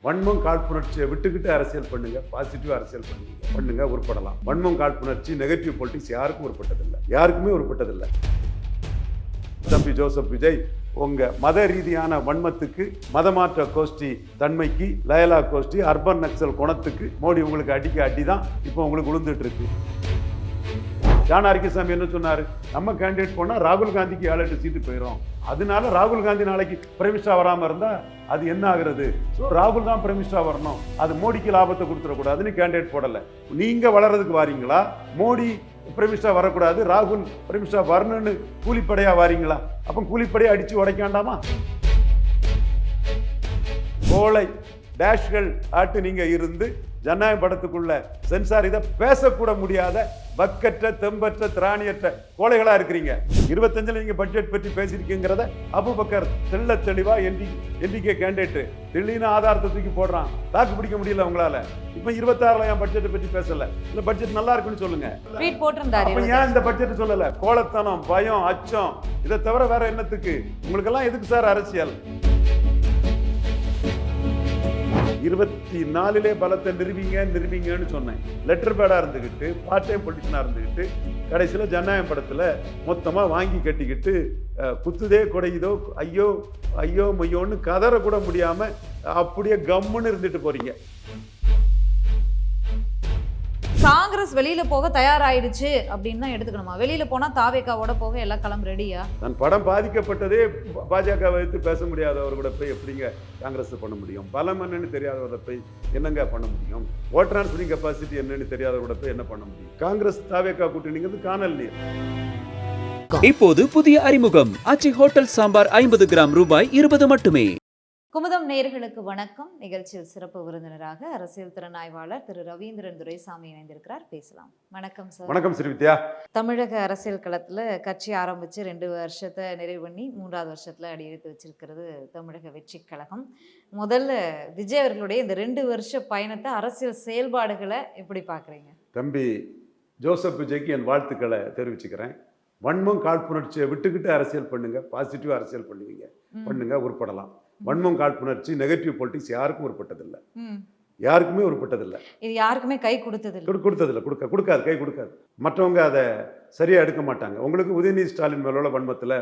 வன்மம் காழ்ப்புணர்ச்சியை விட்டுக்கிட்டு அரசியல் பண்ணுங்க, பாசிட்டிவ் அரசியல் பண்ணுங்க, உருப்படலாம். வன்மம் காழ்ப்புணர்ச்சி நெகட்டிவ் பொலிட்டிக்ஸ் யாருக்கும் உருப்பட்டதில்லை, யாருக்குமே உருப்பட்டதில்லை. தம்பி ஜோசப் விஜய் உங்க மத ரீதியான வன்மத்துக்கு, மதமாற்ற கோஷ்டி தன்மைக்கு, லயலா கோஷ்டி அர்பன் நக்சல் குணத்துக்கு மோடி உங்களுக்கு அடிக்க அடிதான் இப்போ உங்களுக்கு விழுந்துட்டு இருக்கு. ஜான் ஆரிக்கசாமி என்ன சொன்னாரு, நம்ம கேண்டிடேட் போனா ராகுல் காந்திக்கு 7-8 சீட்டு போயிடும், அதனால ராகுல் காந்தி நாளைக்கு பிரைம் மினிஸ்டர் வராம இருந்தா அது என்ன ஆகுறது, ஸோ ராகுல் தான் பிரைம் மினிஸ்டர் வரணும், அது மோடிக்கு லாபத்தை கொடுத்துடக்கூடாதுன்னு கேண்டிடேட் போடல. நீங்க வளர்றதுக்கு வாரீங்களா, மோடி பிரைம் மினிஸ்டர் வரக்கூடாது, ராகுல் பிரைம் மினிஸ்டர் வரணும்னு கூலிப்படையா வாரீங்களா? அப்ப கூலிப்படையா அடிச்சு உடைக்க வேண்டாமா? கோளை டேஷ்கள் ஆட்டு நீங்க இருந்து ஜனநாயக படத்துக்குள்ள சென்சார் இதை பேசக்கூட முடியாத வக்கற்ற, தெம்பற்ற, திராணியற்ற கோழைகளா இருக்கிறீங்க. 25 நீங்க பட்ஜெட் பற்றி பேசிருக்கீங்கிறத அபுபக்கர் தெள்ள தெளிவா என்டிகே கேண்டிடேட் தெளிவான ஆதாரத்தை தூக்கி போடுறான். தாக்கு பிடிக்க முடியல உங்களால. இப்ப 26ல என் பட்ஜெட் பற்றி பேசல, இந்த பட்ஜெட் நல்லா இருக்குன்னு சொல்லுங்க. ஏன் இந்த பட்ஜெட் சொல்லல? கோலத்தனம், பயம், அச்சம், இதை தவிர வேற என்னத்துக்கு? உங்களுக்கு எல்லாம் எதுக்கு சார் அரசியல்? 24 பலத்தை நிறுவீங்கன்னு சொன்னேன். லெட்டர் பேடா இருந்துகிட்டு, பார்ட் டைம் பொலிட்டிஷனா இருந்துகிட்டு, கடைசியில் ஜனநாயகம் படத்துல மொத்தமா வாங்கி கட்டிக்கிட்டு குத்துதே கொடையுதோ ஐயோ ஐயோ மையோன்னு கதற கூட முடியாம அப்படியே கம்முன்னு இருந்துட்டு போறீங்க. காங்கிரஸ் வெளியில போக தயாராயிடுச்சு அப்படின்னு தான் எடுத்துக்கணுமா? வெளியில போனா தாவேக்காவோட போக எல்லாம் களம் ரெடியா? நான் படம் பாதிக்கப்பட்டதே பாஜக வைத்து பேச முடியாதவர் கூட போய் எப்படிங்க காங்கிரஸ் பண்ண முடியும்? பலம் என்னன்னு தெரியாதவரை போய் என்னங்க பண்ண முடியும்? ஓட் டிரான்ஸ்ஃபரிங் கெப்பாசிட்டி என்னன்னு தெரியாதவரை கூட போய் என்ன பண்ண முடியும்? காங்கிரஸ் தாவேக்கா கூட்டணிங்கிறது காணல் நீர். இப்போது புதிய அறிமுகம் ஆச்சி ஹோட்டல் சாம்பார் 50 கிராம் ரூபாய் 20 மட்டுமே. குமுதம் நேயர்களுக்கு வணக்கம். நிகழ்ச்சியில் சிறப்பு விருந்தினராக அரசியல் திறனாய்வாளர் திரு ரவீந்திரன் துரைசாமி இணைந்திருக்கிறார். பேசலாம். வணக்கம் சார். வணக்கம் ஸ்ரீவித்யா. தமிழக அரசியல் களத்துல கட்சி ஆரம்பிச்சு 2 வருஷத்தை நிறைவு பண்ணி 3வது வருஷத்துல அடியெடுத்து வச்சிருக்கிறது தமிழக வெற்றி கழகம். முதல்ல விஜய் அவர்களுடைய இந்த 2 வருஷ பயணத்தை, அரசியல் செயல்பாடுகளை எப்படி பாக்குறீங்க? தம்பி ஜோசப் விஜய்க்கு என் வாழ்த்துக்களை தெரிவிச்சுக்கிறேன். வன்மம் காழ்ப்புணர்ச்சியை விட்டுக்கிட்டு அரசியல் பண்ணுங்க, பாசிட்டிவ் அரசியல் பண்ணுங்க, உருப்படலாம். வன்மம் காழ்ப்புணர்ச்சி நெகட்டிவ் பொலிட்டிக்ஸ் யாருக்கும் உருப்பட்டதில்லை, யாருக்குமே உருப்பட்டதில்லை. இது யாருக்குமே கை கொடுத்ததில்லை, கொடுக்காது, கை கொடுக்காது. மற்றவங்க அதை சரியா எடுக்க மாட்டாங்க. உங்களுக்கு உதயநிதி ஸ்டாலின் மேல உள்ள வன்மத்தில்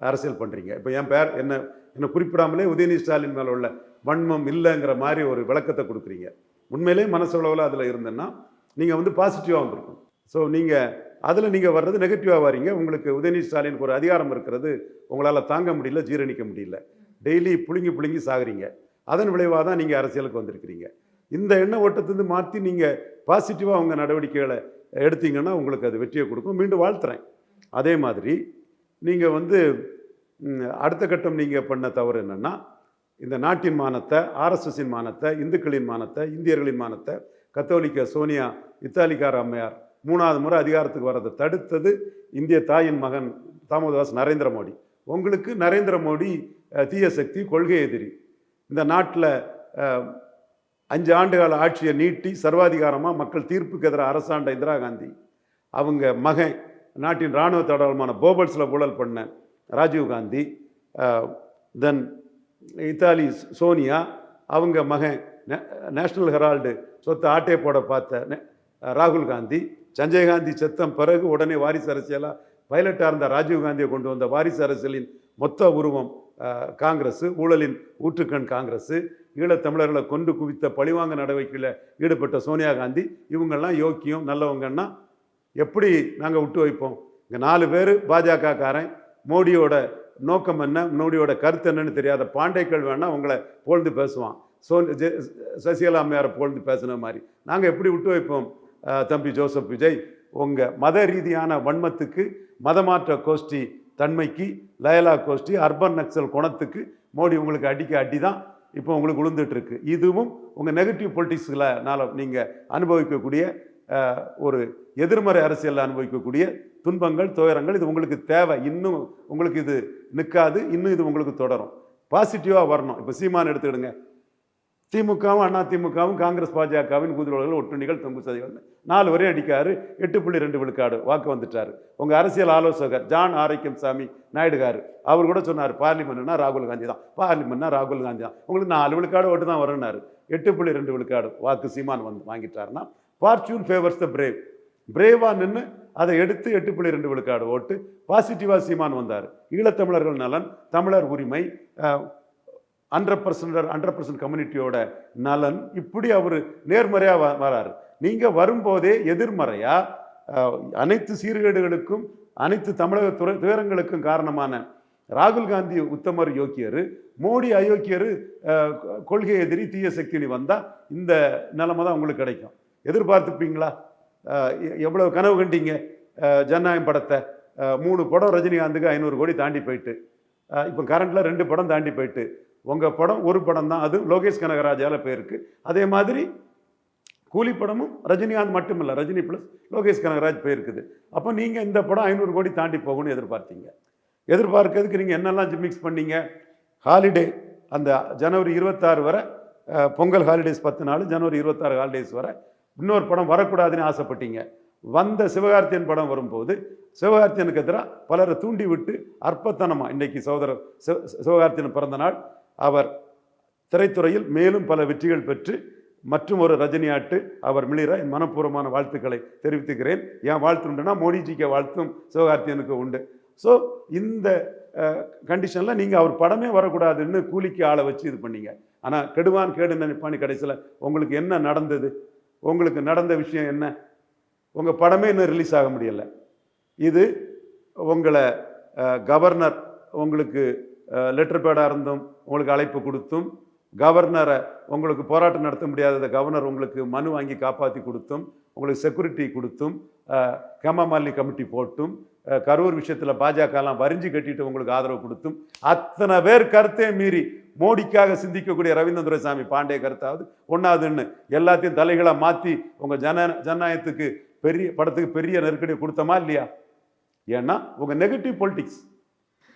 அரசியல் பண்றீங்க. இப்போ என் பேர் என்ன குறிப்பிடாமலே உதயநிதி ஸ்டாலின் மேல உள்ள வன்மம் இல்லைங்கிற மாதிரி ஒரு விளக்கத்தை கொடுக்குறீங்க. உண்மையிலே மனசளவில் அதில் இருந்தேன்னா நீங்கள் வந்து பாசிட்டிவாக வந்திருக்கும். ஸோ நீங்கள் அதில் நீங்கள் வர்றது நெகட்டிவாக வரீங்க. உங்களுக்கு உதயநிதி ஸ்டாலினுக்கு ஒரு அதிகாரம் இருக்கிறது உங்களால் தாங்க முடியல, ஜீரணிக்க முடியல. டெய்லி புழுங்கி சாகுறீங்க. அதன் விளைவாக தான் நீங்கள் அரசியலுக்கு வந்திருக்கிறீங்க. இந்த எண்ண ஓட்டத்திலிருந்து மாற்றி நீங்கள் பாசிட்டிவாக உங்கள் நடவடிக்கைகளை எடுத்தீங்கன்னா உங்களுக்கு அது வெற்றியை கொடுக்கும். மீண்டும் வாழ்த்துறேன். அதே மாதிரி நீங்கள் வந்து அடுத்த கட்டம் நீங்கள் பண்ண தவறு என்னென்னா, இந்த நாட்டின் மானத்தை, ஆர்எஸ்எஸின் மானத்தை, இந்துக்களின் மானத்தை, இந்தியர்களின் மானத்தை, கத்தோலிக்க சோனியா இத்தாலிக்கார அம்மையார் 3வது முறை அதிகாரத்துக்கு வர்றதை தடுத்தது இந்திய தாயின் மகன் தாமோதரதாஸ் நரேந்திர மோடி. உங்களுக்கு நரேந்திர மோடி தீய சக்தி, கொள்கை எதிரி. இந்த நாட்டில் 5 ஆண்டுகால ஆட்சியை நீட்டி சர்வாதிகாரமாக மக்கள் தீர்ப்புக்கு எதிராக அரசாண்ட இந்திரா காந்தி, அவங்க மகன் நாட்டின் இராணுவ தடவமான போபல்ஸில் ஊழல் பண்ண ராஜீவ் காந்தி, தென் இத்தாலி சோனியா, அவங்க மகன் நேஷனல் ஹெரால்டு சொத்தை ஆட்டை போட பார்த்த ராகுல் காந்தி, சஞ்சய் காந்தி செத்தம் பிறகு உடனே வாரிசு அரசியலாக பைலட்டாக இருந்த ராஜீவ் காந்தியை கொண்டு வந்த வாரிசு அரசியலின் மொத்த உருவம் காங்கிரஸ், ஊழலின் ஊற்றுக்கண் காங்கிரஸ், ஈழத்தமிழர்களை கொண்டு குவித்த பழிவாங்க நடவடிக்கையில் ஈடுபட்ட சோனியா காந்தி, இவங்கெல்லாம் யோக்கியம் நல்லவங்கன்னா எப்படி நாங்கள் விட்டு வைப்போம்? இங்கே 4 பேர் பாஜக காரன், மோடியோட நோக்கம் என்ன, மோடியோட கருத்து என்னன்னு தெரியாத பாண்டைக்கள் வேணால் உங்களை புகழ்ந்து பேசுவான். சசிகலா அம்மையாரை புகழ்ந்து பேசுன மாதிரி நாங்கள் எப்படி விட்டு வைப்போம்? தம்பி ஜோசப் விஜய் உங்கள் மத ரீதியான வன்மத்துக்கு, மதமாற்ற கோஷ்டி தன்மைக்கு, லயலா கோஷ்டி அர்பன் நக்சல் குணத்துக்கு மோடி உங்களுக்கு அடிக்க அடிதான் இப்போ உங்களுக்கு விழுந்துட்டு இருக்கு. இதுவும் உங்கள் நெகட்டிவ் பொலிட்டிக்ஸ்களால் நீங்கள் அனுபவிக்கக்கூடிய ஒரு எதிர்மறை அரசியலில் அனுபவிக்கக்கூடிய துன்பங்கள், துயரங்கள், இது உங்களுக்கு தேவை. இன்னும் உங்களுக்கு இது நிற்காது, இன்னும் இது உங்களுக்கு தொடரும். பாசிட்டிவாக வரணும். இப்போ சீமான் எடுத்துக்கிடுங்க. திமுகவும் அதிமுகவும் காங்கிரஸ் பாஜகவின் குதிரோடுகள், ஒட்டுணிகள், தொங்கு சதிகள் 4 வரையும் அடிக்காரு. 8.2 விழுக்காடு வாக்கு வந்துட்டாரு. உங்க அரசியல் ஆலோசகர் ஜான் ஆரோக்கியசாமி நாயுடுகாரு அவர் கூட சொன்னார், பார்லிமெண்ட்னா ராகுல் காந்தி தான், பார்லிமெண்ட்னா ராகுல் காந்தி தான், உங்களுக்கு 4 விழுக்காடு ஓட்டு தான் வரும்னாரு. 8.2 விழுக்காடு வாக்கு சீமான் வாங்கிட்டாருன்னா ஃபார்ச்சூன் ஃபேவர்ஸ் த பிரேவ், பிரேவா நின்று அதை எடுத்து 8.2 விழுக்காடு ஓட்டு பாசிட்டிவாக சீமான் வந்தார். ஈழத்தமிழர்கள் நலன், தமிழர் உரிமை, 100% கம்யூனிட்டியோட நலன், இப்படி அவர் நேர்மறையாக வராரு. நீங்கள் வரும்போதே எதிர்மறையாக அனைத்து சீர்கேடுகளுக்கும் அனைத்து தமிழக துயரங்களுக்கும் காரணமான ராகுல் காந்தி உத்தமர் யோக்கியர், மோடி அயோக்கியர், கொள்கை எதிரி, தீய சக்தினி வந்தால் இந்த நிலைமை தான் உங்களுக்கு கிடைக்கும். எதிர்பார்த்துப்பீங்களா? எவ்வளோ கனவு கண்டீங்க ஜனநாயகம் படத்தை? 3 படம் ரஜினிகாந்துக்கு 500 கோடி தாண்டி போயிட்டு, இப்போ கரண்டில் 2 படம் தாண்டி போயிட்டு, உங்கள் படம் 1 படம் தான், அது லோகேஷ் கனகராஜால் போயிருக்கு. அதே மாதிரி கூலி படமும் ரஜினிகாந்த் மட்டும் இல்லை, ரஜினி ப்ளஸ் லோகேஷ் கனகராஜ் போயிருக்குது. அப்போ நீங்கள் இந்த படம் 500 கோடி தாண்டி போகணும்னு எதிர்பார்த்தீங்க. எதிர்பார்க்கறதுக்கு நீங்கள் என்னெல்லாம் மிக்ஸ் பண்ணீங்க? ஹாலிடே அந்த ஜனவரி 26 வரை, பொங்கல் ஹாலிடேஸ் 10 நாள், ஜனவரி 26 ஹாலிடேஸ் வரை இன்னொரு படம் வரக்கூடாதுன்னு ஆசைப்பட்டீங்க. வந்த சிவகார்த்தியன் படம் வரும்போது சிவகார்த்தியனுக்கு எதிராக பலரை தூண்டி விட்டு அற்பத்தனமாக, இன்றைக்கி சகோதரர் சிவகார்த்தியன் பிறந்த நாள், அவர் திரைத்துறையில் மேலும் பல வெற்றிகள் பெற்று மற்றும் ஒரு ரஜினியாட்டு அவர் மிளிர என் மனப்பூர்வமான வாழ்த்துக்களை தெரிவித்துக்கிறேன். என் வாழ்த்து உண்டுன்னா மோடிஜிக்கு வாழ்த்தும் சிவகார்த்தியனுக்கு உண்டு. ஸோ இந்த கண்டிஷனில் நீங்கள் அவர் படமே வரக்கூடாதுன்னு கூலிக்கு ஆளை வச்சு இது பண்ணீங்க. ஆனால் கெடுவான் கேடு நினைப்பான்னு கடைசியில் உங்களுக்கு என்ன நடந்தது? உங்களுக்கு நடந்த விஷயம் என்ன? உங்கள் படமே இன்னும் ரிலீஸ் ஆக முடியலை. இது உங்களை கவர்னர் உங்களுக்கு லெட்டர் பேடாக இருந்தும் உங்களுக்கு அழைப்பு கொடுத்தும், கவர்னரை உங்களுக்கு போராட்டம் நடத்த முடியாத கவர்னர் உங்களுக்கு மனு வாங்கி காப்பாற்றி கொடுத்தும், உங்களுக்கு செக்யூரிட்டி கொடுத்தும், ஹேமாமாலினி கமிட்டி போட்டும், கரூர் விஷயத்தில் பாஜகலாம் வரிஞ்சு கட்டிட்டு உங்களுக்கு ஆதரவு கொடுத்தும், அத்தனை பேர் கருத்தை மீறி மோடிக்காக சிந்திக்கக்கூடிய ரவீந்திர துரைசாமி பாண்டே கருத்தாவது ஒன்றாவதுன்னு எல்லாத்தையும் தலைகளாக மாற்றி உங்கள் ஜனநாயகத்துக்கு படத்துக்கு பெரிய நெருக்கடியை கொடுத்தமா இல்லையா? ஏன்னா உங்கள் நெகட்டிவ் பொலிட்டிக்ஸ்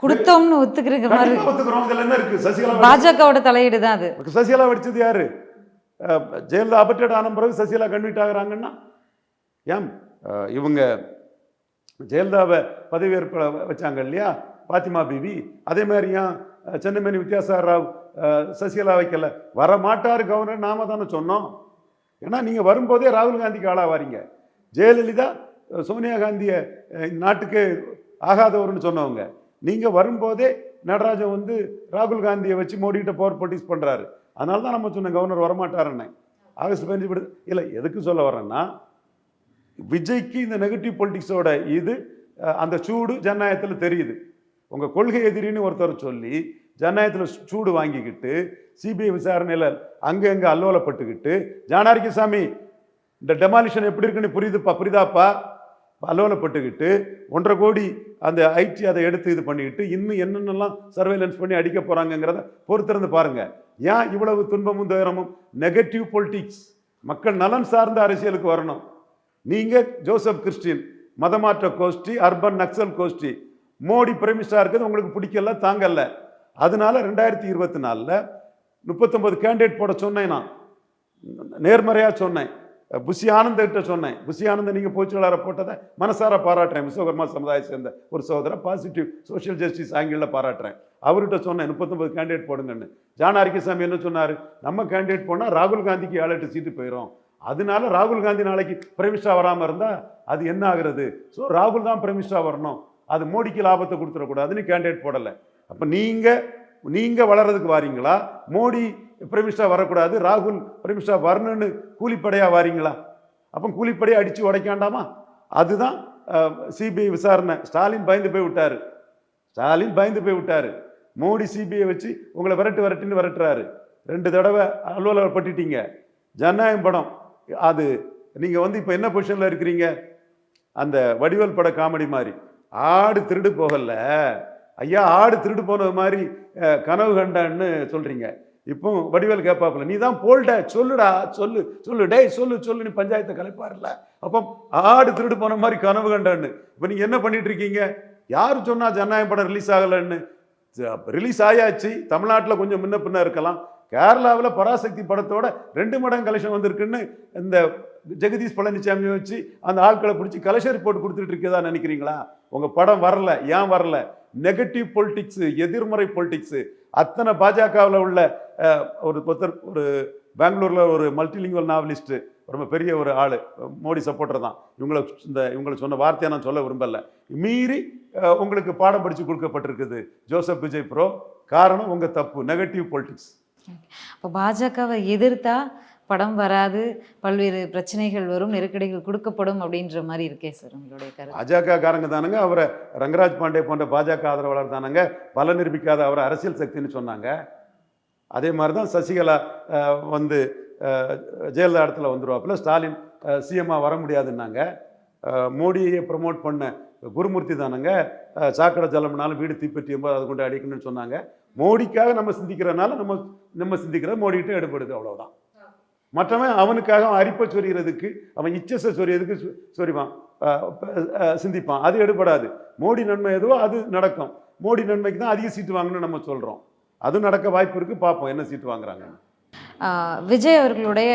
கொடுத்தோம்னு ஒத்துக்கிறீங்க மாதிரி ஒத்துக்கிறோம். இதில் என்ன இருக்கு? சசிகலா பாஜகவோட தலையீடு தான் அது. சசிகலா வெடிச்சது யாரு? ஜெயலலிதா அபர்டட் ஆன பிறகு சசிகலா கன்வீட் ஆகுறாங்கன்னா ஏன் இவங்க ஜெயலலிதாவை பதவியேற்ப வச்சாங்க இல்லையா பாத்திமா பிவி, அதே மாதிரி ஏன் சென்னமேனி வித்யாசாகர் ராவ் சசிகலா வைக்கல? வரமாட்டார் கவர்னர், நாம தானே சொன்னோம். ஏன்னா நீங்கள் வரும்போதே ராகுல் காந்திக்கு ஆளாக வாரீங்க. ஜெயலலிதா சோனியா காந்தியை நாட்டுக்கு ஆகாதவர்னு சொன்னவங்க. நீங்கள் வரும்போதே நடராஜன் வந்து ராகுல் காந்தியை வச்சு மோடிக்கிட்ட பவர் பொலிட்டிக்ஸ் பண்ணுறாரு. அதனால தான் நம்ம சொன்ன கவர்னர் வரமாட்டாருன்னு. ஆகஸ்ட் 15 இல்லை, எதுக்கு சொல்ல வரேன்னா, விஜய்க்கு இந்த நெகட்டிவ் பொலிட்டிக்ஸோட இது அந்த சூடு ஜனநாயகத்தில் தெரியுது. உங்கள் கொள்கை எதிரின்னு ஒருத்தர் சொல்லி ஜனநாயகத்தில் சூடு வாங்கிக்கிட்டு சிபிஐ விசாரணையில் அங்கே அல்லோலப்பட்டுக்கிட்டு, ஜானாரிகசாமி இந்த டெமாலிஷன் எப்படி இருக்குன்னு புரியுதாப்பா, அல்லோலப்பட்டுக்கிட்டு 1.5 கோடி அந்த ஐடி அதை எடுத்து இது பண்ணிக்கிட்டு இன்னும் என்னென்னலாம் சர்வேலன்ஸ் பண்ணி அடிக்க போகிறாங்கங்கிறத பொறுத்திருந்து பாருங்கள். ஏன் இவ்வளவு துன்பமும் துயரமும்? Negative politics. மக்கள் நலன் சார்ந்த அரசியலுக்கு வரணும். நீங்கள் ஜோசப் கிறிஸ்டின் மதமாற்ற கோஷ்டி, அர்பன் நக்சல் கோஷ்டி, மோடி பிரைமினிஸ்டராக இருக்கிறது உங்களுக்கு பிடிக்கல, தாங்கல்ல. அதனால 2024 39 கேண்டிடேட் போட சொன்னேன். நான் நேர்மறையாக சொன்னேன். புஷி ஆனந்திட்ட சொன்னேன். புஷி ஆனந்த் நீங்கள் பொதுச்செயலாளரை போட்டதை மனசார பாராட்டுறேன். விஸ்வகர்மா சமுதாயத்தை சேர்ந்த ஒரு சகோதரர், பாசிட்டிவ் சோஷியல் ஜஸ்டிஸ் ஆங்கிளில் பாராட்டுறேன். அவர்கிட்ட சொன்னேன் 39 கேண்டிடேட் போடுங்கன்னு. ஜானாரிகசாமி என்ன சொன்னார்? நம்ம கேண்டிடேட் போனால் ராகுல் காந்திக்கு 7-8 சீட்டு போயிடும். அதனால ராகுல் காந்தி நாளைக்கு பிரைமினிஸ்டராக வராமல் இருந்தால் அது என்ன ஆகுறது? ஸோ ராகுல் தான் பிரைமினிஸ்டராக வரணும், அது மோடிக்கு லாபத்தை கொடுத்துடக்கூடாதுன்னு கேண்டிடேட் போடலை. அப்போ நீங்கள் வளர்றதுக்கு வாரீங்களா? மோடி பிரைமினிஸ்டராக வரக்கூடாது, ராகுல் பிரைமினிஸ்டராக வரணும்னு கூலிப்படையாக வாரீங்களா? அப்போ கூலிப்படையாக அடித்து உடைக்காண்டாமா? அதுதான் சிபிஐ விசாரணை. ஸ்டாலின் பயந்து போய் விட்டார். மோடி சிபிஐ வச்சு உங்களை விரட்டுன்னு விரட்டுறாரு. 2 தடவை அலுவலகப்பட்டுட்டீங்க. ஜனநாயகம் படம் அது நீங்கள் வந்து இப்போ என்ன பொசிஷனில் இருக்கிறீங்க? அந்த வடிவேல் பட காமெடி மாதிரி ஆடு திருடு போகல ஐயா, ஆடு திருடு போனது மாதிரி கனவு கண்டான்னு சொல்கிறீங்க. இப்போ வடிவேல் கேட்பாப்புல, நீ தான் போல்ட சொல்லுடா, சொல்லு டே சொல்லு நீ பஞ்சாயத்தை கலைப்பாருல்ல. அப்போ ஆடு திருடு போன மாதிரி கனவு கண்டான்னு இப்போ நீங்கள் என்ன பண்ணிட்டு இருக்கீங்க? யார் சொன்னா ஜனநாயகம் படம் ரிலீஸ் ஆகலைன்னு? ரிலீஸ் ஆயாச்சு. தமிழ்நாட்டில் கொஞ்சம் முன்ன பின்ன இருக்கலாம். கேரளாவில் பராசக்தி படத்தோட 2 மடங்கு கலெக்ஷன் வந்திருக்குன்னு இந்த ஜெகதீஷ் பழனிசாமியை வச்சு அந்த ஆட்களை பிடிச்சி கலெக்ஷன் ரிப்போர்ட் கொடுத்துட்டு இருக்கதா நினைக்கிறீங்களா? உங்கள் படம் வரல. ஏன் வரல? நெகட்டிவ் பொலிட்டிக்ஸு, எதிர்மறை பொலிட்டிக்ஸு. அத்தனை பாஜகவில் உள்ள ஒரு பெங்களூரில் ஒரு மல்டிலிங்குவல் நாவலிஸ்ட்டு, ரொம்ப பெரிய ஒரு ஆள், மோடி சப்போர்ட்டர் தான். இவங்களை சொன்ன வார்த்தையை நான் சொல்ல விரும்பலை. மீறி உங்களுக்கு பாடம் படித்து கொடுக்கப்பட்டிருக்குது ஜோசப் விஜய் ப்ரோ. காரணம் உங்கள் தப்பு, நெகட்டிவ் பொலிட்டிக்ஸ். இப்போ பாஜகவை எதிர்த்தா படம் வராது, பல்வேறு பிரச்சனைகள் வரும், நெருக்கடிகள் கொடுக்கப்படும் அப்படின்ற மாதிரி இருக்கே சார் உங்களுடைய கருத்து? பாஜக காரங்க தானங்க அவரை, ரங்கராஜ் பாண்டே போன்ற பாஜக ஆதரவாளர் தானங்க பல நிரூபிக்காத அவரை அரசியல் சக்தின்னு சொன்னாங்க. அதே மாதிரி தான் சசிகலா வந்து ஜெயலலிதா இடத்துல வந்துடுவாப்புல, ஸ்டாலின் சிஎம்மாக வர முடியாதுன்னாங்க. மோடியை ப்ரமோட் பண்ண குருமூர்த்தி தானங்க சாக்கடை ஜலம்னாலும் வீடு தீப்பற்றியும் போது அதை கொண்டு அடிக்கணும்னு சொன்னாங்க. மோடிக்காக நம்ம சிந்திக்கிறனால நம்ம சிந்திக்கிற மோடிக்கிட்ட எடுபடுது, அவ்வளோதான். மற்றவன் அவனுக்காக அரிப்பை சொறிகிறதுக்கு, அவன் இச்சஸை சொறியதுக்கு சொறிவான், சிந்திப்பான். அது எடுபடாது. மோடி நன்மை எதுவோ அது நடக்கும். மோடி நன்மைக்கு தான் அதிக சீட்டு வாங்கணும்னு நம்ம சொல்கிறோம். அதுவும் நடக்க வாய்ப்பு இருக்குது. பார்ப்போம் என்ன சீட்டு வாங்குறாங்க. விஜய் அவர்களுடைய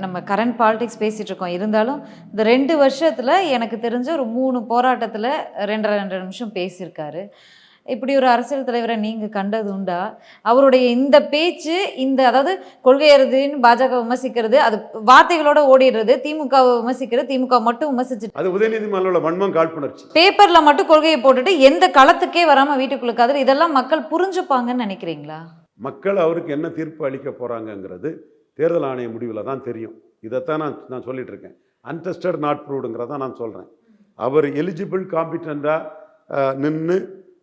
நம்ம கரண்ட் பாலிடிக்ஸ் பேசிகிட்டு இருக்கோம். இருந்தாலும் இந்த 2 வருஷத்தில் எனக்கு தெரிஞ்ச ஒரு 3 போராட்டத்தில் 2.5 நிமிஷம் பேசியிருக்காரு. இப்படி ஒரு அரசியல் தலைவரை நீங்கள் கண்டது உண்டா? அவருடைய இந்த பேச்சு, அதாவது கொள்கை எறுதின்னு பாஜக விமர்சிக்கிறது, அது வார்த்தைகளோட ஓடிடுறது, திமுகவை விமர்சிக்கிறது, திமுக மட்டும் விமர்சிச்சுட்டு அது உதயநிதி மேலோட வன்மம், காழ்ப்புணர்ச்சி. பேப்பரில் மட்டும் கொள்கையை போட்டுட்டு எந்த களத்துக்கே வராமல் வீட்டுக்குள்ளுக்காது, இதெல்லாம் மக்கள் புரிஞ்சுப்பாங்கன்னு நினைக்கிறீங்களா? மக்கள் அவருக்கு என்ன தீர்ப்பு அளிக்க போகிறாங்கங்கிறது தேர்தல் ஆணைய முடிவில் தான் தெரியும். இதைத்தான் நான் சொல்லிட்டு இருக்கேன். அன்டெஸ்டட் நாட் ப்ரூவ்டுங்கிறத நான் சொல்கிறேன். அவர் எலிஜிபிள் காம்பிட்டண்ட்டாக நின்று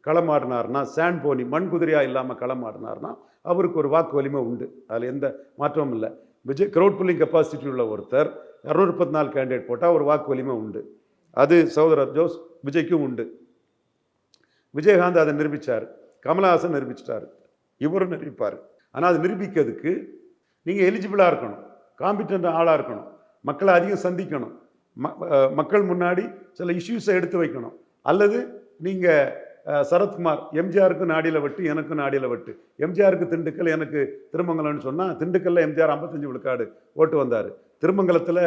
களமாடினார்னா, சாண்ட் போனி மண் குதிரையாக இல்லாமல் களமாடினார்னா அவருக்கு ஒரு வாக்கு வலிமை உண்டு. அதில் எந்த மாற்றமும் இல்லை. விஜய் க்ரௌட் புல்லிங் கெப்பாசிட்டி உள்ள ஒருத்தர் 214 கேண்டிடேட் போட்டால் ஒரு வாக்கு வலிமை உண்டு. அது சகோதரர் ஜோஸ் விஜய்க்கும் உண்டு. விஜயகாந்த் அதை நிரூபித்தார், கமலஹாசன் நிரூபிச்சிட்டார், இவரும் நிரூபிப்பார். ஆனால் அது நிரூபிக்கிறதுக்கு நீங்கள் எலிஜிபிளாக இருக்கணும், காம்பிட்டன்ட் ஆளாக இருக்கணும், மக்களை அதிகம் சந்திக்கணும், மக்கள் முன்னாடி சில இஷ்யூஸை எடுத்து வைக்கணும். அல்லது நீங்கள் சரத்குமார் எம்ஜிஆருக்கு நாடியில் வெட்டு, எனக்கும் நாடியில் வெட்டு, எம்ஜிஆருக்கு திண்டுக்கல், எனக்கு திருமங்கலம்னு சொன்னால், திண்டுக்கல்ல எம்ஜிஆர் 55 விழுக்காடு ஓட்டு வந்தார், திருமங்கலத்தில்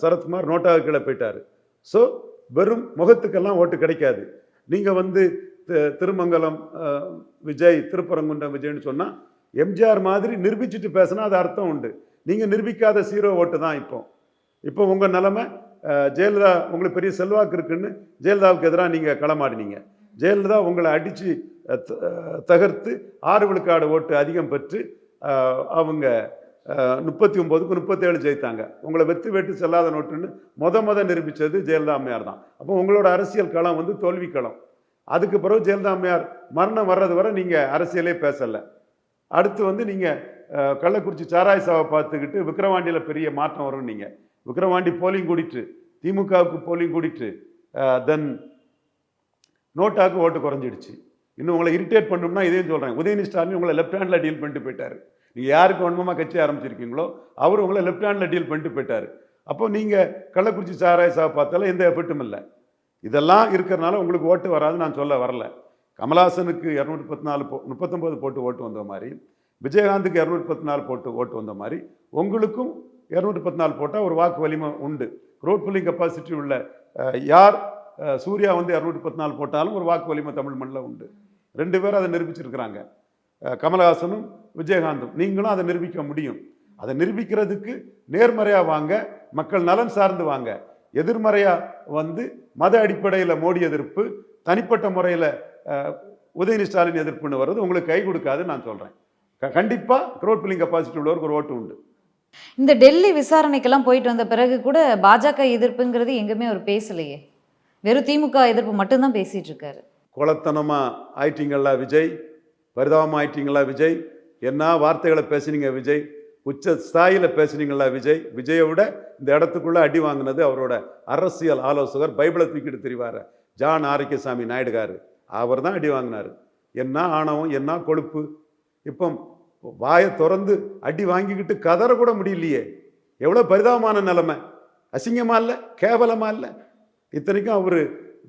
சரத்குமார் நோட்டாக கீழே போயிட்டார். ஸோ வெறும் முகத்துக்கெல்லாம் ஓட்டு கிடைக்காது. நீங்கள் வந்து திருமங்கலம் விஜய், திருப்பரங்குன்றம் விஜய்னு சொன்னால் எம்ஜிஆர் மாதிரி நிரூபிச்சுட்டு பேசினா அது அர்த்தம் உண்டு. நீங்கள் நிரூபிக்காத 0 ஓட்டு தான். இப்போ உங்கள் நிலைமை, ஜெயலலிதா உங்களுக்கு பெரிய செல்வாக்கு இருக்குன்னு ஜெயலலிதாவுக்கு எதிராக நீங்கள் களமாடினீங்க. ஜெயலலிதா உங்களை அடித்து தகர்த்து 6 விழுக்காடு ஓட்டு அதிகம் பெற்று அவங்க 39க்கு 37 ஜெயித்தாங்க. உங்களை வெற்றி வெட்டு செல்லாத நோட்டுன்னு முத நிரூபித்தது ஜெயலலிதா அம்மையார் தான். அப்போ உங்களோட அரசியல் களம் வந்து தோல்வி களம். அதுக்கு பிறகு ஜெயலலிதா அம்மையார் மரணம் வர்றது வரை நீங்கள் அரசியலே பேசலை. அடுத்து வந்து நீங்கள் கள்ளக்குறிச்சி சாராய் சாவை பார்த்துக்கிட்டு விக்கிரவாண்டியில் பெரிய மாற்றம் வரும். நீங்கள் விக்கிரவாண்டி போலிங் கூடிட்டு, திமுகவுக்கு போலிங் கூடிட்டு, தென் நோட்டாவுக்கு ஓட்டு குறைஞ்சிடுச்சு. இன்னும் உங்களை இரிட்டேட் பண்ணணும்னா இதையும் சொல்கிறேன், உதயநிதி ஸ்டாலின் உங்களை லெஃப்ட் ஹேண்டில் டீல் பண்ணிட்டு போயிட்டார். நீங்கள் யாருக்கு வன்மமாக கட்சி ஆரம்பிச்சிருக்கீங்களோ அவர் உங்களை லெஃப்ட் ஹேண்டில் டீல் பண்ணிட்டு போயிட்டார். அப்போ நீங்கள் கள்ளக்குறிச்சி சாராய் சாவை பார்த்தாலும் எந்த எஃபர்ட்டும் இல்லை. இதெல்லாம் இருக்கிறனால உங்களுக்கு ஓட்டு வராது நான் சொல்ல வரல. கமலஹாசனுக்கு 239 போட்டு ஓட்டு வந்த மாதிரி, விஜயகாந்துக்கு 214 போட்டு ஓட்டு வந்த மாதிரி உங்களுக்கும் 214 போட்டால் ஒரு வாக்கு வலிமை உண்டு. க்ரௌட் புல்லிங் கெப்பாசிட்டி உள்ள யார், சூர்யா வந்து 214 போட்டாலும் ஒரு வாக்கு வலிமை தமிழ் மண்ணில் உண்டு. 2 பேரும் அதை நிரூபிச்சிருக்கிறாங்க, கமலஹாசனும் விஜயகாந்தும். நீங்களும் அதை நிரூபிக்க முடியும். அதை நிரூபிக்கிறதுக்கு நேர்மறையாக வாங்க, மக்கள் நலன் சார்ந்து வாங்க. எதிர்மறையாக வந்து மத அடிப்படையில் மோடி எதிர்ப்பு, தனிப்பட்ட முறையில் உதயநிதி ஸ்டாலின் எதிர்ப்புன்னு வர்றது உங்களுக்கு கை கொடுக்காதுன்னு நான் சொல்கிறேன். கண்டிப்பாக க்ரௌட் புல்லிங் கெப்பாசிட்டி உள்ளவருக்கு ஒரு ஓட்டு உண்டு. இந்த டெல்லி விசாரணைக்கெல்லாம் போயிட்டு வந்த பிறகு கூட பாஜக எதிர்ப்புங்கிறது எங்குமே அவர் பேசலையே, வெறும் திமுக எதிர்ப்பு மட்டும்தான் பேசிட்டு இருக்காரு. குளத்தனமாக ஆயிட்டீங்களா விஜய், பரிதாபமாக ஆயிட்டீங்களா விஜய், என்ன வார்த்தைகளை பேசுனீங்க விஜய், உச்ச ஸ்தாயில் பேசுனீங்களா விஜய். விஜயை விட இந்த இடத்துக்குள்ளே அடி வாங்கினது அவரோட அரசியல் ஆலோசகர், பைபிளை தூக்கிட்டு தெரிவார் ஜான் ஆரோக்கியசாமி நாயுடுகாரு. அவர் தான் அடி வாங்கினார். என்ன ஆணவம், என்ன கொழுப்பு. இப்போ வாயை திறந்து அடி வாங்கிக்கிட்டு கதற கூட முடியலையே. எவ்வளோ பரிதாபமான நிலைமை. அசிங்கமாக இல்லை, கேவலமாக இல்லை. இத்தனைக்கும் அவர்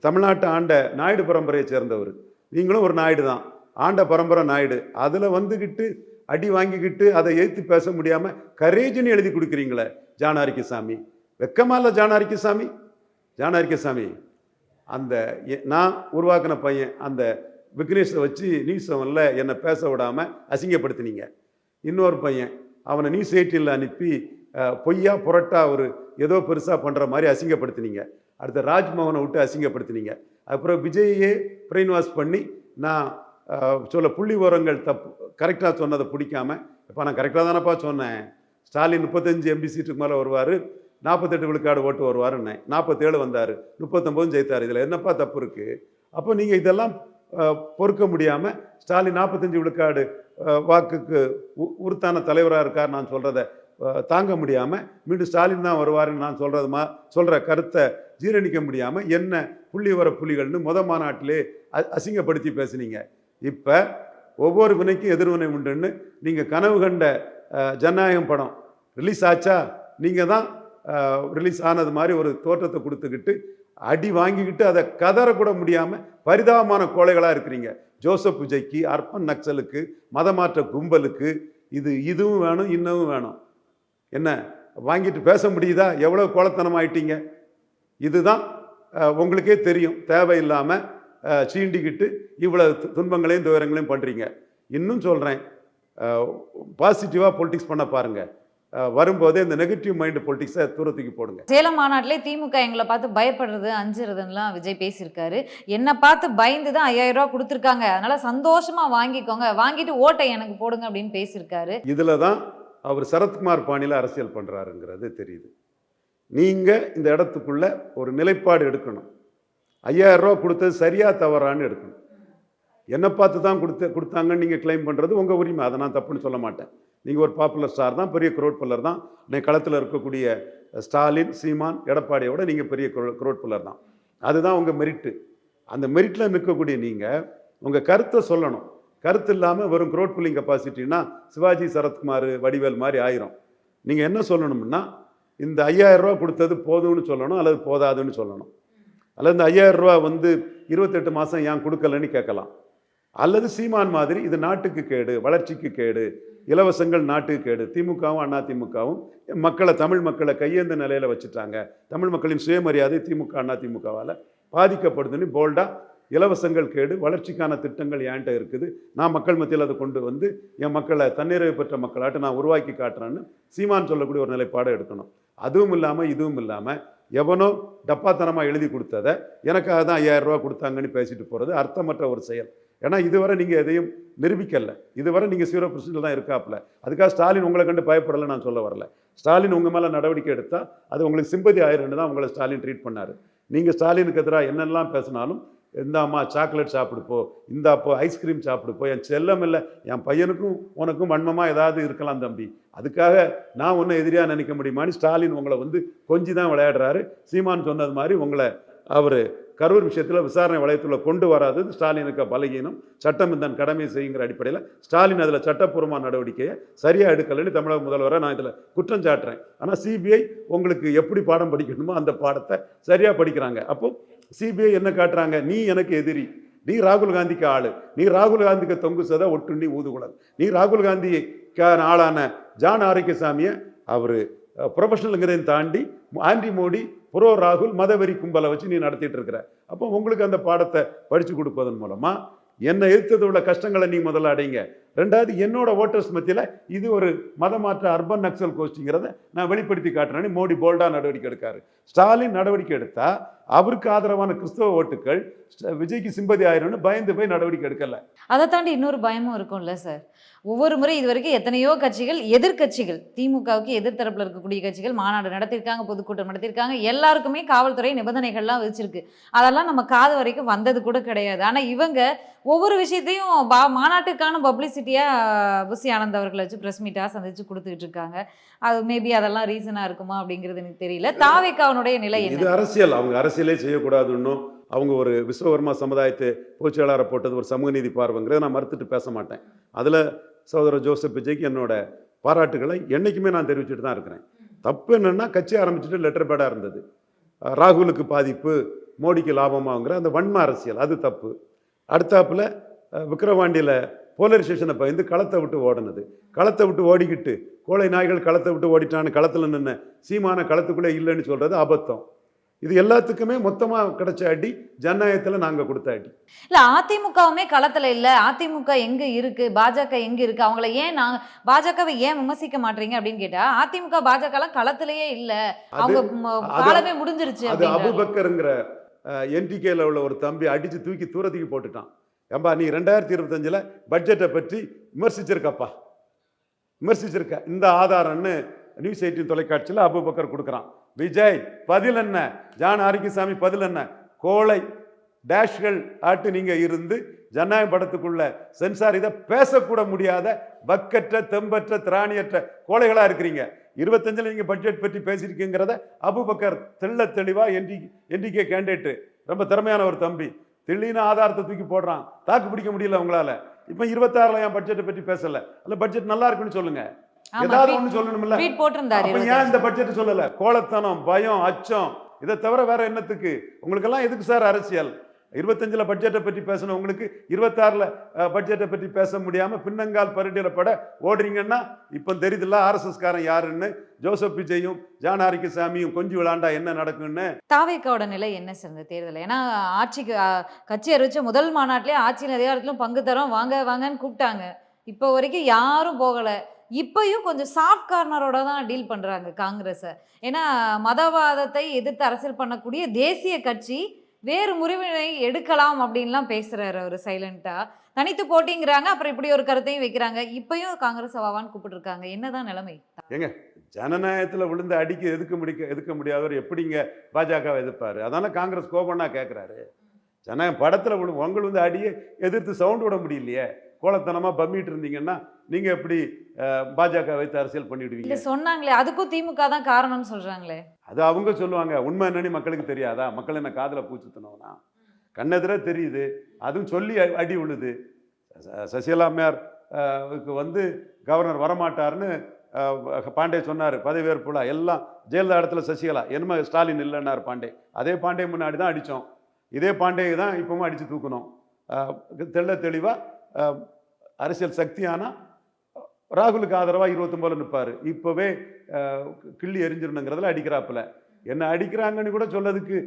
தமிழ்நாட்டை ஆண்ட நாயுடு பரம்பரையை சேர்ந்தவர். நீங்களும் ஒரு நாயுடு தான், ஆண்ட பரம்பரை நாயுடு. அதில் வந்துக்கிட்டு அடி வாங்கிக்கிட்டு அதை எதிர்த்து பேச முடியாமல் கரேஜ்னு எழுதி கொடுக்குறீங்களே ஜான் ஆரோக்கியசாமி. வெக்கமா இல்லை ஜான் ஆரோக்கியசாமி? ஜான் ஆரோக்கியசாமி அந்த நான் உருவாக்கின பையன், அந்த விக்னேஷை வச்சு நியூஸ் 7ல் என்னை பேச விடாமல் அசிங்கப்படுத்தினீங்க. இன்னொரு பையன் அவனை நியூஸ் 18ல் அனுப்பி பொய்யா புரட்டா ஒரு ஏதோ பெருசாக பண்ணுற மாதிரி அசிங்கப்படுத்தினீங்க. அடுத்த ராஜ்மோகனை விட்டு அசிங்கப்படுத்தினீங்க. அப்புறம் விஜய்யே பிரெயின் வாஷ் பண்ணி நான் சொல்ல புள்ளி விவரங்கள் தப்பு கரெக்டாக சொன்னதை பிடிக்காம, இப்போ நான் கரெக்டாக தானப்பா சொன்னேன், ஸ்டாலின் 35 எம்பி சீட்டுக்கு மேலே வருவார், 48 விழுக்காடு ஓட்டு வருவாருன்னு 47 வந்தார், 39 ஜெயித்தார், இதில் என்னப்பா தப்பு இருக்குது? அப்போ நீங்கள் இதெல்லாம் பொறுக்க முடியாமல் ஸ்டாலின் 45 விழுக்காடு வாக்குக்கு உறுத்தான தலைவராக இருக்கார் நான் சொல்கிறத தாங்க முடியாமல் மீண்டும் ஸ்டாலின் தான் வருவாருன்னு நான் சொல்கிற கருத்தை ஜீரணிக்க முடியாமல் என்ன புள்ளி வர புலிகள்னு மாநாட்டிலே அசிங்கப்படுத்தி பேசுனீங்க. இப்போ ஒவ்வொரு வினைக்கும் எதிர்வினை உண்டுன்னு நீங்கள் கனவு கண்ட ஜனநாயகம் படம் ரிலீஸ் ஆச்சா, நீங்கள் தான் ரிலீஸ் ஆனது மாதிரி ஒரு தோற்றத்தை கொடுத்துக்கிட்டு அடி வாங்கிக்கிட்டு அதை கதறக்கூட முடியாமல் பரிதாபமான கோழைகளாக இருக்கிறீங்க. ஜோசப் விஜய்க்கு, அர்பன் நக்சலுக்கு, மதமாற்ற கும்பலுக்கு இதுவும் வேணும் இன்னமும் வேணும். என்ன வாங்கிட்டு பேச முடியுதா? எவ்வளோ கோலத்தனமாயிட்டீங்க. இதுதான் உங்களுக்கே தெரியும். தேவையில்லாமல் சீண்டிக்கிட்டு இவ்வளோ துன்பங்களையும் துயரங்களையும் பண்ணுறீங்க. இன்னும் சொல்கிறேன், பாசிட்டிவாக பொலிட்டிக்ஸ் பண்ண பாருங்கள். வரும்போதே இந்த நெகட்டிவ் மைண்டு பொலிட்டிக்ஸை தூரத்துக்கு போடுங்க. சேலம் மாநாட்டிலே திமுக எங்களை பார்த்து பயப்படுறது அஞ்சுறதுலாம் விஜய் பேசியிருக்காரு. என்னை பார்த்து பயந்து தான் 5000 ரூபா கொடுத்துருக்காங்க, அதனால சந்தோஷமா வாங்கிக்கோங்க, வாங்கிட்டு ஓட்டை எனக்கு போடுங்க அப்படின்னு பேசியிருக்காரு. இதில் தான் அவர் சரத்குமார் பாணியில் அரசியல் பண்ணுறாருங்கிறது தெரியுது. நீங்கள் இந்த இடத்துக்குள்ள ஒரு நிலைப்பாடு எடுக்கணும். 5000 ரூபா கொடுத்தது சரியா தவறான்னு எடுக்கணும். என்னை பார்த்து தான் கொடுத்தாங்கன்னு நீங்கள் கிளைம் பண்ணுறது உங்கள் உரிமை, அதை நான் தப்புன்னு சொல்ல மாட்டேன். நீங்கள் ஒரு பாப்புலர் ஸ்டார் தான், பெரிய குரோட் புல்லர் தான். இன்னைக்கு களத்தில் இருக்கக்கூடிய ஸ்டாலின், சீமான், எடப்பாடியோட நீங்கள் பெரிய குரோட் புல்லர் தான். அதுதான் உங்கள் மெரிட்டு. அந்த மெரிட்டில் நிற்கக்கூடிய நீங்கள் உங்கள் கருத்தை சொல்லணும். கருத்து இல்லாமல் வெறும் குரோட் புல்லிங் கெப்பாசிட்டின்னா சிவாஜி, சரத்குமார், வடிவேல் மாதிரி ஆயிரும். நீங்கள் என்ன சொல்லணும்னா, இந்த 5000 ரூபா கொடுத்தது போதும்னு சொல்லணும், அல்லது போதாதுன்னு சொல்லணும். அல்லது இந்த 5000 ரூபா 28 மாதம் ஏன் கொடுக்கலன்னு கேட்கலாம். அல்லது சீமான் மாதிரி இது நாட்டுக்கு கேடு, வளர்ச்சிக்கு கேடு, இலவசங்கள் நாட்டுக்கு கேடு, திமுகவும் அதிமுகவும் தமிழ் மக்களை கையேந்த நிலையில் வச்சுட்டாங்க, தமிழ் மக்களின் சுயமரியாதை திமுக அதிமுகவால் பாதிக்கப்படுதுன்னு போல்டாக இலவசங்கள் கேடு, வளர்ச்சிக்கான திட்டங்கள் என்கிட்ட இருக்குது, நான் மக்கள் மத்தியில் அதை கொண்டு வந்து என் மக்களை தன்னிறைவு பெற்ற மக்களாட்டு நான் உருவாக்கி காட்டுறேன்னு சீமான் சொல்லக்கூடிய ஒரு நிலைப்பாடை எடுக்கணும். அதுவும் இல்லாமல் இதுவும் இல்லாமல் எவனோ டப்பாத்தனமாக எழுதி கொடுத்ததை எனக்காக தான் 5000 ரூபா கொடுத்தாங்கன்னு பேசிட்டு போகிறது அர்த்தமற்ற ஒரு செயல். ஏன்னா இதுவரை நீங்கள் எதையும் நிரூபிக்கலை. இதுவரை நீங்கள் 0% தான் இருக்காப்புல. அதுக்காக ஸ்டாலின் உங்களை கண்டு பயப்படலை நான் சொல்ல வரல. ஸ்டாலின் உங்கள் மேலே நடவடிக்கை எடுத்தால் அது உங்களுக்கு சிம்பதி ஆயிருன்னு தான் உங்களை ஸ்டாலின் ட்ரீட் பண்ணார். நீங்கள் ஸ்டாலினுக்கு எதிராக என்னெல்லாம் பேசினாலும், இந்தாம்மா சாக்லேட் சாப்பிடுப்போ, இந்தாப்போ ஐஸ்கிரீம் சாப்பிடுப்போ, என் செல்லம் இல்லை, என் பையனுக்கும் உனக்கும் வன்மமாக ஏதாவது இருக்கலாம் தம்பி, அதுக்காக நான் ஒன்றும் எதிரியாக நினைக்க முடியுமான்னு ஸ்டாலின் உங்களை கொஞ்சி தான் விளையாடுறாரு. சீமான் சொன்னது மாதிரி உங்களை அவர் கரூர் விஷயத்தில் விசாரணை வளையத்தில் கொண்டு வராதது ஸ்டாலினுக்கு பலகீனம். சட்டம் தன் கடமை செய்யுங்கிற அடிப்படையில் ஸ்டாலின் அதில் சட்டப்பூர்வமான நடவடிக்கையை சரியாக எடுக்கலைன்னு தமிழக முதல்வரை நான் இதில் குற்றம் சாட்டுறேன். ஆனால் சிபிஐ உங்களுக்கு எப்படி பாடம் படிக்கணுமோ அந்த பாடத்தை சரியாக படிக்கிறாங்க. அப்போ சிபிஐ என்ன காட்டுறாங்க, நீ எனக்கு எதிரி, நீ ராகுல் காந்திக்கு ஆளு, நீ ராகுல் காந்திக்கு தொங்கு சதை ஒட்டுண்டி ஊதுகுழல், நீ ராகுல் காந்திக்கு ஆளான ஜான் ஆரோக்கியசாமியை அவர் ப்ரொஃபஷனலுங்கிறதையும் தாண்டி ஆண்டி மோடி, புரோ ராகுல், மதவெறி கும்பலை வச்சு நீ நடத்திட்டு இருக்கிற. அப்போ உங்களுக்கு அந்த பாடத்தை படித்து கொடுப்பதன் மூலமா என்னை எதிர்த்தது உள்ள கஷ்டங்களை நீ முதல்ல அடைங்க. ரெண்டாவது, என்னோட ஓட்டர்ஸ் மத்தியில் இது ஒரு மதமாற்ற அர்பன் நக்சல் கோஷ்டிங்கிறத நான் வெளிப்படுத்தி காட்டுறேன்னு மோடி போல்டாக நடவடிக்கை எடுக்காரு. ஸ்டாலின் நடவடிக்கை எடுத்தால் அவருக்கு ஆதரவான கிறிஸ்தவ ஓட்டுக்கள் விஜய்க்கு சிம்பதி ஆயிரும்னு பயந்து போய் நடவடிக்கை எடுக்கல. அதை தாண்டி இன்னொரு பயமும் இருக்கும்ல சார். ஒவ்வொரு முறை இது வரைக்கும் எத்தனையோ கட்சிகள், எதிர்கட்சிகள், திமுகவுக்கு எதிர்த்தரப்பில் இருக்கக்கூடிய கட்சிகள் மாநாடு நடத்தியிருக்காங்க, பொதுக்கூட்டம் நடத்தியிருக்காங்க, எல்லாருக்குமே காவல்துறை நிபந்தனைகள்லாம் வச்சிருக்கு. அதெல்லாம் நம்ம காது வரைக்கும் வந்தது கூட கிடையாது. ஆனால் இவங்க ஒவ்வொரு விஷயத்தையும் மாநாட்டுக்கான பப்ளிசிட்டியாக புசி ஆனந்த் அவர்களை வச்சு ப்ரெஸ் மீட்டாக சந்திச்சு கொடுத்துக்கிட்டு இருக்காங்க. அது மேபி அதெல்லாம் ரீசனாக இருக்குமா அப்படிங்கிறது எனக்கு தெரியல. தாவேக்காவுடைய நிலை இது அரசியல், அவங்க அரசியலே செய்யக்கூடாதுன்னு அவங்க ஒரு விஸ்வகர்மா சமுதாயத்தை பொதுச்செயலாளரை போட்டது ஒரு சமூக நீதி பார்வைங்கிறத நான் மறுத்துட்டு பேச மாட்டேன். அதில் சகோதரர் ஜோசப் விஜய்க்கு என்னோட பாராட்டுகளை என்றைக்குமே நான் தெரிவிச்சுட்டு தான் இருக்கிறேன். தப்பு என்னென்னா, கட்சி ஆரம்பிச்சுட்டு லெட்டர் பேடாக இருந்தது, ராகுலுக்கு பாதிப்பு, மோடிக்கு லாபமாகுங்கிற அந்த வன்ம அரசியல், அது தப்பு. அடுத்தாப்புல விக்கிரவாண்டியில் போலரைசேஷனை பயந்து களத்தை விட்டு ஓடினது, களத்தை விட்டு ஓடிக்கிட்டு கோழை நாய்கள் களத்தை விட்டு ஓடிட்டான்னு களத்தில் நின்று சீமான களத்துக்குள்ளே இல்லைன்னு சொல்கிறது அபத்தம். இது எல்லாத்துக்குமே மொத்தமாக கிடைச்ச அடி ஜனநாயகத்தில் நாங்கள் கொடுத்த அடி. இல்ல அதிமுகவுமே களத்துல இல்ல, அதிமுக எங்க இருக்கு, பாஜக எங்க இருக்கு, அவங்கள ஏன் நாங்க பாஜகவை ஏன் விமர்சிக்க மாட்டீங்க அப்படின்னு கேட்டா, அதிமுக பாஜக எல்லாம் களத்திலேயே இல்ல, அவங்க காலமே முடிஞ்சிருச்சு அது அப்படின்றாங்க. அபுபக்கருங்கிற என்டிகேல உள்ள ஒரு தம்பி அடிச்சு தூக்கி தூரத்துக்கு போட்டுட்டான். ஏம்பா நீ 2025 பட்ஜெட்டை பற்றி விமர்சிச்சிருக்கப்பா, விமர்சிச்சிருக்க, இந்த ஆதாரம்னு நியூஸ் 18 தொலைக்காட்சியில் அபுபக்கர் கொடுக்குறான். விஜய் பதில் என்ன, ஜான் ஆரோக்கியசாமி பதில் என்ன, கோளை டேஷ்கள் ஆட்டு நீங்க இருந்து ஜனநாயக படத்துக்குள்ள சென்சார் இதை பேசக்கூட முடியாத பக்கற்ற தெம்பற்ற திராணியற்ற கோளைகளா இருக்கிறீங்க. 25 நீங்க பட்ஜெட் பற்றி பேசியிருக்கீங்கிறத அபுபக்கர் தெள்ள தெளிவா என்டிகே கேண்டிடேட் ரொம்ப திறமையான ஒரு தம்பி தெளிவான ஆதாரத்தை தூக்கி போடுறான். தாக்கு பிடிக்க முடியல உங்களால. இப்ப 26 என் பட்ஜெட்டை பற்றி பேசல, அல்ல பட்ஜெட் நல்லா இருக்குன்னு சொல்லுங்க, ஏதாவது ஒண்ணு சொல்லணும்ல. அப்ப ஏன் இந்த பட்ஜெட் சொல்லல? கோலத்தனம், பயம், அச்சம், இதை தவிர வேற என்னத்துக்கு? உங்களுக்கெல்லாம் எதுக்கு சார் அரசியல்? 25 பட்ஜெட்டை பற்றி பேசணும், உங்களுக்கு 26 பட்ஜெட்டை பற்றி பேச முடியாம பின்னங்கால் பரிடியில பட ஓடுறீங்கன்னா இப்ப தெரியுதுல்ல ஆர்எஸ்எஸ் காரன் யாருன்னு. ஜோசப் விஜயும் ஜான் ஆரோக்கியசாமியும் கொஞ்சம் விளாண்டா என்ன நடக்கும்னு. தாவேக்காவோட நிலை என்ன சார் இந்த தேர்தல்? ஏன்னா ஆட்சிக்கு கட்சி அறிவிச்ச முதல் மாநாட்டிலே ஆட்சியில் அதிகாரத்திலும் பங்கு தரோம் வாங்க வாங்கன்னு கூப்பிட்டாங்க, இப்போ வரைக்கும் யாரும் போகல. இப்பயும் கொஞ்சம் சாஃப்ட் கார்னரோட தான் டீல் பண்றாங்க காங்கிரஸை. ஏன்னா மதவாதத்தை எதிர்த்து அரசியல் பண்ணக்கூடிய தேசிய கட்சி வேறு முறிவினை எடுக்கலாம் அப்படின்லாம் பேசுறாரு அவர் சைலண்டா. தனித்து போட்டிங்கிறாங்க, அப்புறம் இப்படி ஒரு கருத்தையும் வைக்கிறாங்க. இப்பயும் காங்கிரஸ் வாவான்னு கூப்பிட்டு இருக்காங்க. என்னதான் நிலைமை? ஏங்க ஜனநாயகத்தில் விழுந்த அடிக்கு எதுக்க முடியாதவர் எப்படிங்க பாஜக எதிர்ப்பாரு? அதனால காங்கிரஸ் கோபம்னா கேட்கிறாரு. ஜனநாயகம் படத்தில் உங்கள் வந்து அடியை எதிர்த்து சவுண்ட் விட முடியலையே. கோலத்தனமா பம்மிட்டு இருந்தீங்கன்னா நீங்க எப்படி பாஜக வைத்து அரசியல் பண்ணிடுவீங்க? சொன்னாங்களே, அதுக்கும் திமுக தான் காரணம்னு சொல்றாங்களே. அது அவங்க சொல்லுவாங்க. உண்மை என்னன்னு மக்களுக்கு தெரியாதா? மக்கள் என்ன காதுல பூச்சுத்தனவனா? கண்ணெதிர தெரியுது, அதுவும் சொல்லி அடி விழுது. சசிகலா அம்மையார் வந்து கவர்னர் வரமாட்டார்னு பாண்டே சொன்னார். பதவியேற்புல எல்லாம் ஜெயலலிதா இடத்துல சசிகலா, என்னமோ ஸ்டாலின் இல்லைன்னார் பாண்டே. அதே பாண்டே முன்னாடி தான் அடித்தோம், இதே பாண்டே தான் இப்பவும் அடித்து தூக்கணும். தெள்ள தெளிவாக அரசியல் சக்தியானா ராகுலுக்கு ஆதரவாக 29 நிற்பார். இப்போவே கிள்ளி எரிஞ்சிடணுங்கிறதுல அடிக்கிறாப்புல. என்ன அடிக்கிறாங்கன்னு கூட சொல்லதுக்கு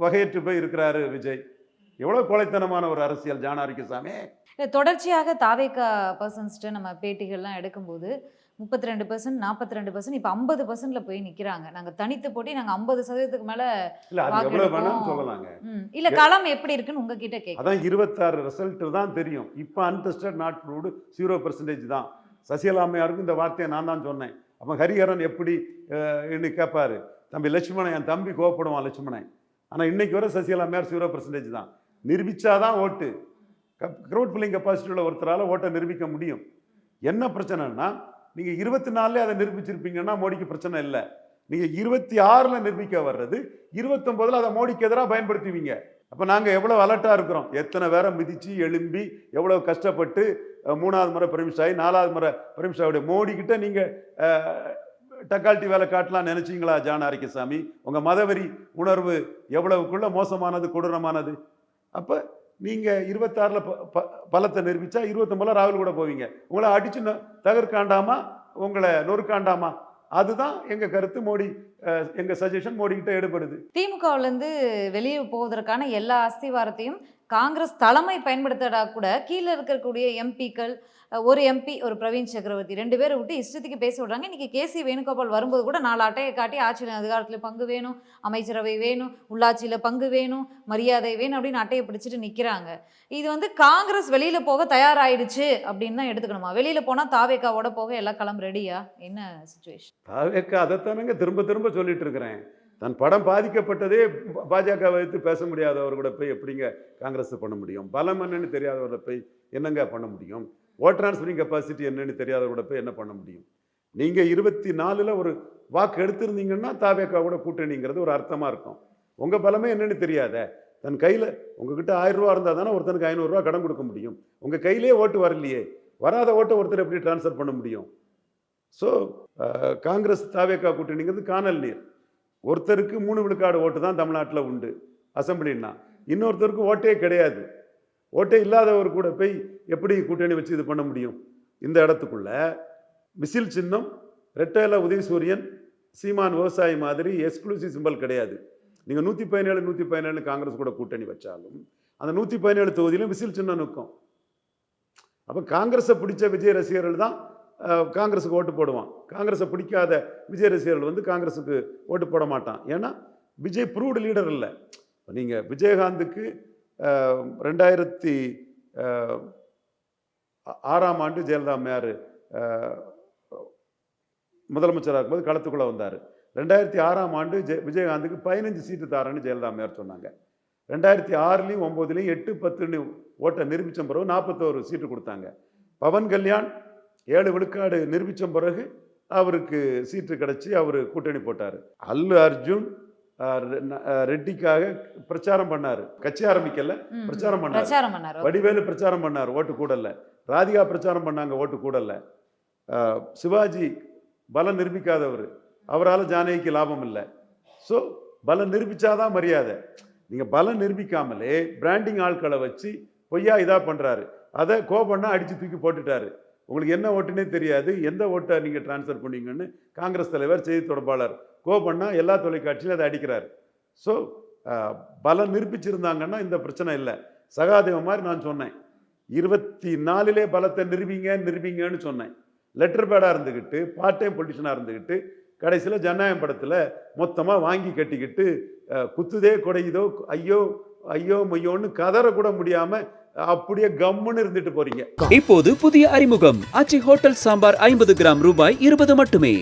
வகையற்று போய் இருக்கிறாரு விஜய். எவ்வளோ கொலைத்தனமான ஒரு அரசியல் ஜான் ஆரோக்கியசாமி. தொடர்ச்சியாக தாவேகா பர்சன்ஸ்ட்டு நம்ம பேட்டிகள்லாம் எடுக்கும்போது 32%, 42%, இப்போ 50%ல போய் நிற்கிறாங்க. நாங்கள் தனித்து போட்டி நாங்கள் 50% மேலே இல்லை, அது எவ்வளோ வேணும்னு சொல்லலாங்க. இல்லை களம் எப்படி இருக்குன்னு உங்ககிட்ட கேட்க. அதான் 26 ரிசல்ட் தான் தெரியும். இப்போ அன்டெஸ்டட் நாட் ப்ரூவ்டு 0% தான். சசிகலா அம்மையாருக்கும் இந்த வார்த்தையை நான் தான் சொன்னேன். அப்போ ஹரிஹரன் எப்படி கேட்பாரு? தம்பி லட்சுமணன், என் தம்பி கோவப்படுவான் லட்சுமணன். ஆனால் இன்னைக்கு வரை சசிகலா அம்மையார் 0% தான். நிரூபிச்சாதான் ஓட்டு. க்ரௌட் பில்லிங் கெப்பாசிட்டியில் ஒருத்தரால் ஓட்டை நிரூபிக்க முடியும். என்ன பிரச்சனைன்னா, நீங்கள் 24 அதை நிரூபிச்சிருப்பீங்கன்னா மோடிக்கு பிரச்சனை இல்லை. நீங்கள் 26 நிரூபிக்க வர்றது 29 அதை மோடிக்கு எதிராக பயன்படுத்துவீங்க. அப்போ நாங்கள் எவ்வளோ அலர்ட்டாக இருக்கிறோம், எத்தனை பேரை மிதித்து எழும்பி எவ்வளோ கஷ்டப்பட்டு 3வது முறை பிரமிஷ் ஆகி 4வது முறை பிரமிஷ் ஆகுடைய மோடி கிட்ட நீங்கள் டக்கால்ட்டி வேலை காட்டலாம் நினைச்சிங்களா ஜான் ஆரோக்கியசாமி? உங்கள் மதவெறி உணர்வு எவ்வளவுக்குள்ள மோசமானது, கொடூரமானது. அப்போ நீங்கள் 26 பலத்தை நிரூபித்தா 29 ராகுல் கூட போவீங்க. உங்களை அடிச்சு தகர்க்காண்டாமா, உங்களை நொறுக்காண்டாமா? அதுதான் எங்கள் கருத்து. மோடி எங்கள் சஜஷன் மோடி கிட்ட எடுபடுது. திமுகவிலேருந்து வெளியே போவதற்கான எல்லா அஸ்திவாரத்தையும் காங்கிரஸ் தலைமை பயன்படுத்தடா கூட கீழே இருக்கக்கூடிய எம்பிக்கள், ஒரு எம்பி ஒரு பிரவீன் சக்கரவர்த்தி 2 பேரை விட்டு இஷ்டத்துக்கு பேச விடுறாங்க. இன்றைக்கி கேசி வேணுகோபால் வரும்போது கூட 4 அட்டையை காட்டி ஆட்சியில் அதிகாரத்தில் பங்கு வேணும், அமைச்சரவை வேணும், உள்ளாட்சியில் பங்கு வேணும், மரியாதை வேணும் அப்படின்னு அட்டையை பிடிச்சிட்டு நிற்கிறாங்க. இது வந்து காங்கிரஸ் வெளியில் போக தயாராகிடுச்சு அப்படின்னு தான் எடுத்துக்கணுமா? வெளியில் போனால் தாவேக்காவோட போக எல்லா களம் ரெடியா? என்ன சுச்சுவேஷன்? தாவேக்கா அதைத்தானுங்க திரும்ப திரும்ப சொல்லிட்டு இருக்கிறேன். தன் படம் பாதிக்கப்பட்டதே பாஜக வைத்து பேச முடியாதவர் கூட போய் எப்படிங்க காங்கிரஸ் பண்ண முடியும்? பலம் என்னன்னு தெரியாதவரை போய் என்னங்க பண்ண முடியும்? ஓட் டிரான்ஸ்ஃபரிங் கெப்பாசிட்டி என்னன்னு தெரியாதவரோட போய் என்ன பண்ண முடியும்? நீங்கள் 24 ஒரு வாக்கு எடுத்திருந்தீங்கன்னா தாவேக்காவோட கூட்டணிங்கிறது ஒரு அர்த்தமாக இருக்கும். உங்கள் பலமே என்னன்னு தெரியாத, தன் கையில் உங்ககிட்ட 1000 ரூபா இருந்தால் தானே ஒருத்தனுக்கு 500 ரூபா கடன் கொடுக்க முடியும். உங்கள் கையிலே ஓட்டு வரலையே, வராத ஓட்டை ஒருத்தர் எப்படி டிரான்ஸ்ஃபர் பண்ண முடியும்? ஸோ காங்கிரஸ் தாவேக்கா கூட்டணிங்கிறது காணல் நீர். ஒருத்தருக்கு 3 விழுக்காடு ஓட்டு தான் தமிழ்நாட்டில் உண்டு அசம்பிளின்னா, இன்னொருத்தருக்கு ஓட்டே கிடையாது. ஓட்டே இல்லாதவர் கூட போய் எப்படி கூட்டணி வச்சு இது பண்ண முடியும்? இந்த இடத்துக்குள்ள மிசில் சின்னம், ரெட்டையில உதயசூரியன், சீமான் விவசாயி மாதிரி எக்ஸ்க்ளூசிவ் சிம்பல் கிடையாது. நீங்கள் 117 காங்கிரஸ் கூட கூட்டணி வச்சாலும் அந்த 117 தொகுதியிலும் விசில் சின்னம் நிற்கும். அப்போ காங்கிரஸை பிடிச்ச விஜய் ரசிகர்கள் தான் காங்கிரஸுக்கு ஓட்டு போடுவான். காங்கிரஸை பிடிக்காத விஜய் ரசிகர்கள் வந்து காங்கிரஸுக்கு ஓட்டு போட மாட்டான். ஏன்னா விஜய் ப்ரூவ்டு லீடர் இல்லை. நீங்கள் விஜயகாந்துக்கு 2006 ஜெயலலிதா அம்மையார் முதலமைச்சராக இருக்கும்போது களத்துக்குள்ளே வந்தார். 2006 விஜயகாந்துக்கு 15 சீட்டு தாரன்னு ஜெயலலிதா அம்மையார் சொன்னாங்க. 2006 9 8 10 ஓட்டை நிரூபித்த பிறகு 41 சீட்டு கொடுத்தாங்க. பவன் கல்யாண் 7 விழுக்காடு நிரூபித்த பிறகு அவருக்கு சீட்டு கிடச்சி அவர் கூட்டணி போட்டார். அல்லு அர்ஜுன் ரெட்டிக்காக பிரச்சாரம் பண்ணார். கட்சி ஆரம்பிக்கல, பிரச்சாரம் பண்ணார். வடிவேலு பிரச்சாரம் பண்ணார், ஓட்டு கூடல. ராதிகா பிரச்சாரம் பண்ணாங்க, ஓட்டு கூடல. சிவாஜி பலம் நிரூபிக்காதவர், அவரால் ஜானகிக்கு லாபம் இல்லை. ஸோ பலம் நிரூபிச்சாதான் மரியாதை. நீங்கள் பலம் நிரூபிக்காமலே பிராண்டிங் ஆட்களை வச்சு பொய்யா இதாக பண்ணுறாரு. அதை கோபண்ணா அடித்து தூக்கி போட்டுட்டாரு. உங்களுக்கு என்ன ஓட்டுன்னே தெரியாது, எந்த ஓட்டை நீங்கள் டிரான்ஸ்ஃபர் பண்ணீங்கன்னு காங்கிரஸ் தலைவர் செய்தி தொடர்பாளர் கோபண்ணா எல்லா தொலைக்காட்சியிலும் அதை அடிக்கிறார். ஸோ பலம் நிரூபிச்சிருந்தாங்கன்னா இந்த பிரச்சனை இல்லை. சகாதேவன் மாதிரி நான் சொன்னேன் 24 பலத்தை நிரூபிங்கன்னு சொன்னேன். லெட்டர் பேடாக இருந்துக்கிட்டு, பார்ட் டைம் பொலிட்டிஷனாக இருந்துக்கிட்டு, கடைசியில் ஜனநாயகம் படத்தில் மொத்தமாக வாங்கி கட்டிக்கிட்டு குத்துதே கொடையுதோ ஐயோ ஐயோ மையோன்னு கதற கூட முடியாமல் அப்படியே கம்முன்னு இருந்துட்டு போறீங்க. இப்போது புதிய அறிமுகம் ஆச்சி ஹோட்டல் சாம்பார் 50 கிராம் ரூபாய் 20 மட்டுமே.